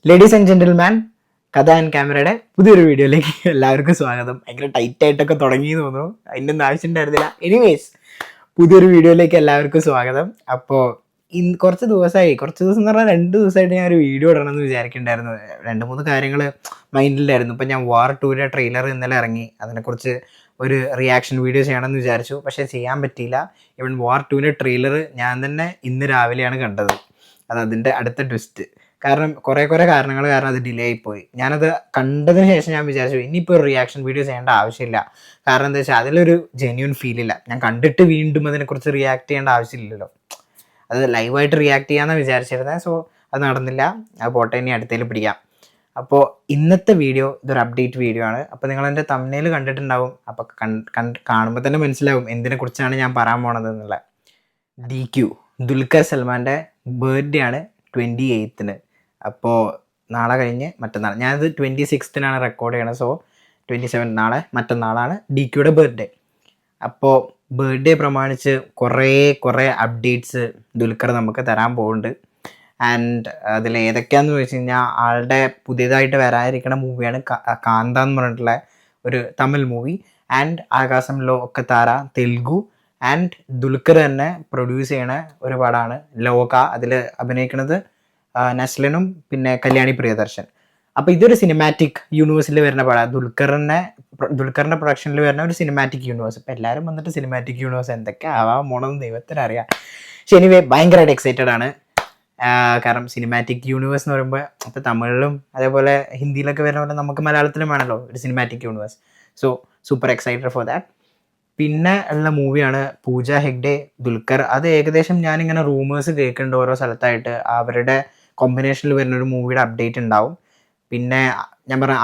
Ladies and gentleman, കഥ and ക്യാമറയുടെ പുതിയൊരു വീഡിയോയിലേക്ക് എല്ലാവർക്കും സ്വാഗതം. ഭയങ്കര ടൈറ്റ് ആയിട്ടൊക്കെ തുടങ്ങി തോന്നുന്നു, അതിൻ്റെ ഒന്നും ആവശ്യം ഉണ്ടായിരുന്നില്ല. എനിവേസ്, പുതിയൊരു വീഡിയോയിലേക്ക് എല്ലാവർക്കും സ്വാഗതം. അപ്പോൾ കുറച്ച് ദിവസം എന്ന് പറഞ്ഞാൽ 2 ദിവസമായിട്ട് ഞാൻ ഒരു വീഡിയോ ഇടണമെന്ന് വിചാരിക്കുന്നുണ്ടായിരുന്നു. 2-3 കാര്യങ്ങൾ മൈൻഡിലായിരുന്നു. ഇപ്പം ഞാൻ വാർ 2ന്റെ ട്രെയിലർ ഇന്നലെ ഇറങ്ങി, അതിനെക്കുറിച്ച് ഒരു റിയാക്ഷൻ വീഡിയോ ചെയ്യണമെന്ന് വിചാരിച്ചു, പക്ഷേ ചെയ്യാൻ പറ്റിയില്ല. ഈവൻ വാർ 2ന്റെ ട്രെയിലർ ഞാൻ തന്നെ ഇന്ന് രാവിലെയാണ് കണ്ടത്. അതിൻ്റെ അടുത്ത ട്വിസ്റ്റ്. കാരണം കുറേ കാരണങ്ങൾ കാരണം അത് ഡിലേ ആയിപ്പോയി. ഞാനത് കണ്ടതിന് ശേഷം ഞാൻ വിചാരിച്ചു ഇനിയിപ്പോൾ ഒരു റിയാക്ഷൻ വീഡിയോ ചെയ്യേണ്ട ആവശ്യമില്ല. കാരണം എന്താ വെച്ചാൽ അതിലൊരു ജെന്യൂൻ ഫീലില്ല. ഞാൻ കണ്ടിട്ട് വീണ്ടും അതിനെക്കുറിച്ച് റിയാക്ട് ചെയ്യേണ്ട ആവശ്യമില്ലല്ലോ. അത് ലൈവായിട്ട് റിയാക്ട് ചെയ്യാമെന്നാണ് വിചാരിച്ചിരുന്നത്. സോ അത് നടന്നില്ല. അത് പോട്ടെ, ഇനി അടുത്തേൽ പിടിക്കാം. അപ്പോൾ ഇന്നത്തെ വീഡിയോ ഇതൊരു അപ്ഡേറ്റ് വീഡിയോ ആണ്. അപ്പോൾ നിങ്ങൾ എൻ്റെ തംബ്നെയിൽ കണ്ടിട്ടുണ്ടാവും. അപ്പോൾ കാണുമ്പോൾ തന്നെ മനസ്സിലാവും എന്തിനെക്കുറിച്ചാണ് ഞാൻ പറയാൻ പോണത് എന്നുള്ള. DQ ദുൽഖർ സൽമാൻ്റെ ബർത്ത്ഡേ ആണ് 28-ന്. അപ്പോൾ നാളെ കഴിഞ്ഞ് മറ്റന്നാൾ, ഞാനത് 26-നാണ് റെക്കോർഡ് ചെയ്യണത്. സോ 27 മറ്റന്നാളാണ് DQയുടെ ബർത്ത്ഡേ. അപ്പോൾ ബർത്ത്ഡേ പ്രമാണിച്ച് കുറേ അപ്ഡേറ്റ്സ് ദുൽഖർ നമുക്ക് തരാൻ പോകുന്നുണ്ട്. ആൻഡ് അതിൽ ഏതൊക്കെയാണെന്ന് ചോദിച്ചു കഴിഞ്ഞാൽ, ആളുടെ പുതിയതായിട്ട് വരാനിരിക്കുന്ന മൂവിയാണ് കാന്ത എന്ന് പറഞ്ഞിട്ടുള്ള ഒരു തമിഴ് മൂവി. ആൻഡ് ആകാശംലോ ഒക്കെ താര തെലുഗു. ആൻഡ് ദുൽഖർ തന്നെ പ്രൊഡ്യൂസ് ചെയ്യണ ഒരു പടമാണ് ലോക. അതിൽ അഭിനയിക്കുന്നത് നസ്ലനും പിന്നെ കല്യാണി പ്രിയദർശൻ. അപ്പോൾ ഇതൊരു സിനിമാറ്റിക് യൂണിവേഴ്സിൽ വരുന്ന പടം. ദുൽഖറിൻ്റെ പ്രൊഡക്ഷനിൽ വരുന്ന ഒരു സിനിമാറ്റിക് യൂണിവേഴ്സ്. ഇപ്പം എല്ലാവരും വന്നിട്ട് സിനിമാറ്റിക് യൂണിവേഴ്സ് എന്തൊക്കെ ആവാൻ പോണെന്ന് ദൈവത്തിനറിയാം. പക്ഷെ എനിവേ ഭയങ്കരമായിട്ട് എക്സൈറ്റഡ് ആണ്. കാരണം സിനിമാറ്റിക് യൂണിവേഴ്സ് എന്ന് പറയുമ്പോൾ ഇപ്പോൾ തമിഴിലും അതേപോലെ ഹിന്ദിയിലൊക്കെ വരുന്ന പോലെ നമുക്ക് മലയാളത്തിലും വേണമല്ലോ ഒരു cinematic universe. So super excited for that. പിന്നെ ഉള്ള മൂവിയാണ് പൂജ ഹെഗ്ഡെ ദുൽഖർ. അത് ഏകദേശം ഞാനിങ്ങനെ റൂമേഴ്സ് കേൾക്കുന്നുണ്ട് ഓരോ സ്ഥലത്തായിട്ട്. അവരുടെ കോമ്പിനേഷനിൽ വരുന്നൊരു മൂവിയുടെ അപ്ഡേറ്റ് ഉണ്ടാവും. പിന്നെ ഞാൻ പറഞ്ഞ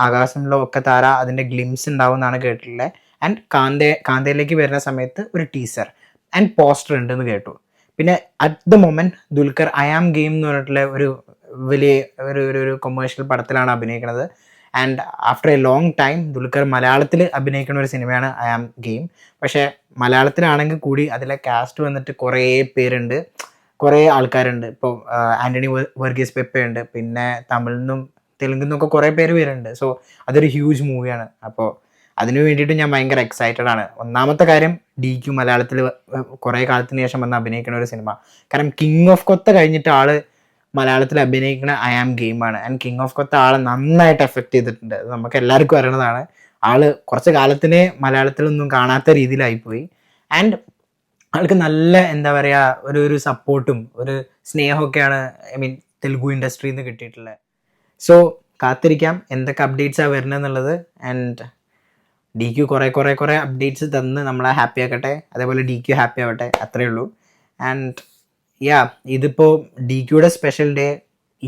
ആകാശംലോ ഒക്കെ താര അതിൻ്റെ ഗ്ലിംസ് ഉണ്ടാവും എന്നാണ് കേട്ടിട്ടുള്ളത്. ആൻഡ് കാന്തയിലേക്ക് വരുന്ന സമയത്ത് ഒരു ടീസർ ആൻഡ് പോസ്റ്റർ ഉണ്ടെന്ന് കേട്ടു. പിന്നെ at the moment Dulquer I am game എന്ന് പറഞ്ഞിട്ടുള്ള ഒരു വലിയ ഒരു കൊമേഴ്ഷ്യൽ പടത്തിലാണ് അഭിനയിക്കുന്നത്. And after a long time Dulquer മലയാളത്തിൽ അഭിനയിക്കുന്ന ഒരു സിനിമയാണ് ഐ ആം ഗെയിം. പക്ഷേ മലയാളത്തിലാണെങ്കിൽ കൂടി അതിലെ കാസ്റ്റ് വന്നിട്ട് കുറേ പേരുണ്ട്, കുറേ ആൾക്കാരുണ്ട്. ഇപ്പോൾ ആൻ്റണി വർഗീസ് പെപ്പ ഉണ്ട്, പിന്നെ തമിഴിൽ നിന്നും തെലുങ്കിൽ നിന്നൊക്കെ കുറേ പേര് വരുന്നുണ്ട്. സോ അതൊരു ഹ്യൂജ് മൂവിയാണ്. അപ്പോൾ അതിനു വേണ്ടിയിട്ട് ഞാൻ ഭയങ്കര എക്സൈറ്റഡ് ആണ്. ഒന്നാമത്തെ കാര്യം DQ മലയാളത്തിൽ കുറേ കാലത്തിന് ശേഷം വന്ന് അഭിനയിക്കുന്ന ഒരു സിനിമ. കാരണം കിങ് ഓഫ് കൊത്ത കഴിഞ്ഞിട്ട് ആള് മലയാളത്തിൽ അഭിനയിക്കുന്ന ഐ ആം ഗെയിമാണ്. ആൻഡ് കിങ് ഓഫ് കൊത്ത ആളെ നന്നായിട്ട് എഫക്റ്റ് ചെയ്തിട്ടുണ്ട്. അത് നമുക്ക് എല്ലാവർക്കും അറിയണതാണ്. ആള് കുറച്ച് കാലത്തിന് മലയാളത്തിലൊന്നും കാണാത്ത രീതിയിലായിപ്പോയി. ആൻഡ് ആൾക്ക് നല്ല എന്താ പറയുക ഒരു സപ്പോർട്ടും ഒരു സ്നേഹമൊക്കെയാണ് തെലുഗു ഇൻഡസ്ട്രിയിൽ നിന്ന് കിട്ടിയിട്ടുള്ളത്. സോ കാത്തിരിക്കാം എന്തൊക്കെ അപ്ഡേറ്റ്സാണ് വരുന്നതെന്നുള്ളത്. ആൻഡ് DQ കുറേ അപ്ഡേറ്റ്സ് തന്ന് നമ്മളെ ഹാപ്പി ആക്കട്ടെ. അതേപോലെ DQ ഹാപ്പി ആവട്ടെ, അത്രയേ ഉള്ളൂ. ആൻഡ് ഇതിപ്പോൾ DQയുടെ സ്പെഷ്യൽ ഡേ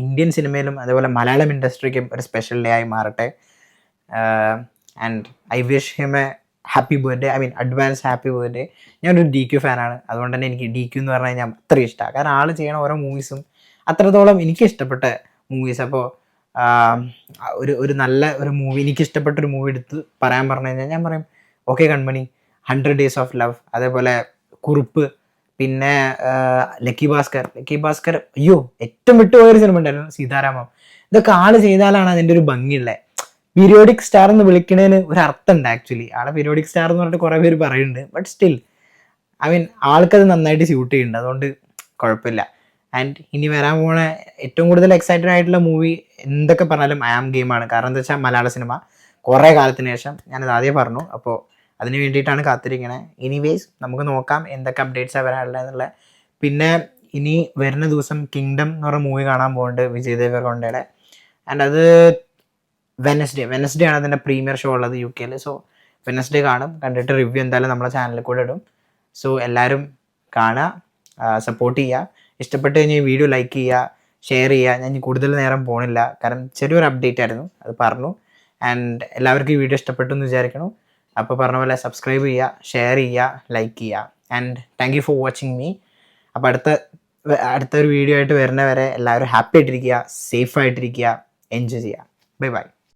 ഇന്ത്യൻ സിനിമയിലും അതേപോലെ മലയാളം ഇൻഡസ്ട്രിക്കും ഒരു സ്പെഷ്യൽ ഡേ ആയി മാറട്ടെ. And I wish him A happy birthday, advance happy birthday. ഞാനൊരു DQ ഫാനാണ്, അതുകൊണ്ട് തന്നെ എനിക്ക് DQ എന്ന് പറഞ്ഞു കഴിഞ്ഞാൽ അത്ര ഇഷ്ടമാണ്. കാരണം ആൾ ചെയ്യണ ഓരോ മൂവീസും അത്രത്തോളം എനിക്ക് ഇഷ്ടപ്പെട്ട മൂവീസ്. അപ്പോൾ ഒരു നല്ല ഒരു മൂവി, എനിക്ക് ഇഷ്ടപ്പെട്ടൊരു മൂവി എടുത്ത് പറയാൻ പറഞ്ഞു കഴിഞ്ഞാൽ ഞാൻ പറയും okay Kanmani, 100 Days of Love, അതേപോലെ കുറുപ്പ്, പിന്നെ ലക്കി ഭാസ്കർ. അയ്യോ, ഏറ്റവും വിട്ടുപോയൊരു സിനിമ ഉണ്ടായിരുന്നു സീതാരാമം. ഇതൊക്കെ ആള് ചെയ്താലാണ് അതിൻ്റെ ഒരു ഭംഗിയുള്ളത്. പീരിയോഡിക് സ്റ്റാർ എന്ന് വിളിക്കുന്നതിന് ഒരു അർത്ഥമുണ്ട്. ആക്ച്വലി ആളെ പീരിയോഡിക് സ്റ്റാർ എന്ന് പറഞ്ഞിട്ട് കുറേ പേര് പറയുന്നുണ്ട്. ബട്ട് സ്റ്റിൽ ആൾക്കത് നന്നായിട്ട് സ്യൂട്ട് ചെയ്യുന്നുണ്ട്, അതുകൊണ്ട് കുഴപ്പമില്ല. ആൻഡ് ഇനി വരാൻ പോണ ഏറ്റവും കൂടുതൽ എക്സൈറ്റഡ് ആയിട്ടുള്ള മൂവി എന്തൊക്കെ പറഞ്ഞാലും ഐ ആം ഗെയിമാണ്. കാരണം എന്താ വെച്ചാൽ മലയാള സിനിമ കുറേ കാലത്തിന് ശേഷം, ഞാനത് ആദ്യം പറഞ്ഞു. അപ്പോൾ അതിന് വേണ്ടിയിട്ടാണ് കാത്തിരിക്കണേ. എനിവേസ്, നമുക്ക് നോക്കാം എന്തൊക്കെ അപ്ഡേറ്റ്സാണ് വരാനുള്ളതെന്നുള്ളത്. പിന്നെ ഇനി വരുന്ന ദിവസം കിങ്ഡം എന്ന് പറഞ്ഞ മൂവി കാണാൻ പോകുന്നുണ്ട്, വിജയ് ദേവരകൊണ്ടയുടെ. ആൻഡ് അത് വെനസ്ഡേ ആണ് അതിൻ്റെ പ്രീമിയർ ഷോ ഉള്ളത് UK. സോ വെനസ്ഡേ കാണും. കണ്ടിട്ട് റിവ്യൂ എന്തായാലും നമ്മുടെ ചാനലിൽ കൂടെ ഇടും. സോ എല്ലാവരും കാണുക, സപ്പോർട്ട് ചെയ്യുക. ഇഷ്ടപ്പെട്ട് കഴിഞ്ഞാൽ ഈ വീഡിയോ ലൈക്ക് ചെയ്യുക, ഷെയർ ചെയ്യുക. ഞാൻ കൂടുതൽ നേരം പോണില്ല, കാരണം ചെറിയൊരു അപ്ഡേറ്റ് ആയിരുന്നു, അത് പറഞ്ഞു. ആൻഡ് എല്ലാവർക്കും ഈ വീഡിയോ ഇഷ്ടപ്പെട്ടു എന്ന് വിചാരിക്കണം. അപ്പോൾ പറഞ്ഞ പോലെ സബ്സ്ക്രൈബ് ചെയ്യുക, ഷെയർ ചെയ്യുക, ലൈക്ക് ചെയ്യുക. And thank you for watching me. അപ്പോൾ അടുത്തൊരു വീഡിയോ ആയിട്ട് വരുന്നവരെ എല്ലാവരും ഹാപ്പി ആയിട്ടിരിക്കുക, സേഫ് ആയിട്ടിരിക്കുക, എൻജോയ് ചെയ്യുക. Bye bye.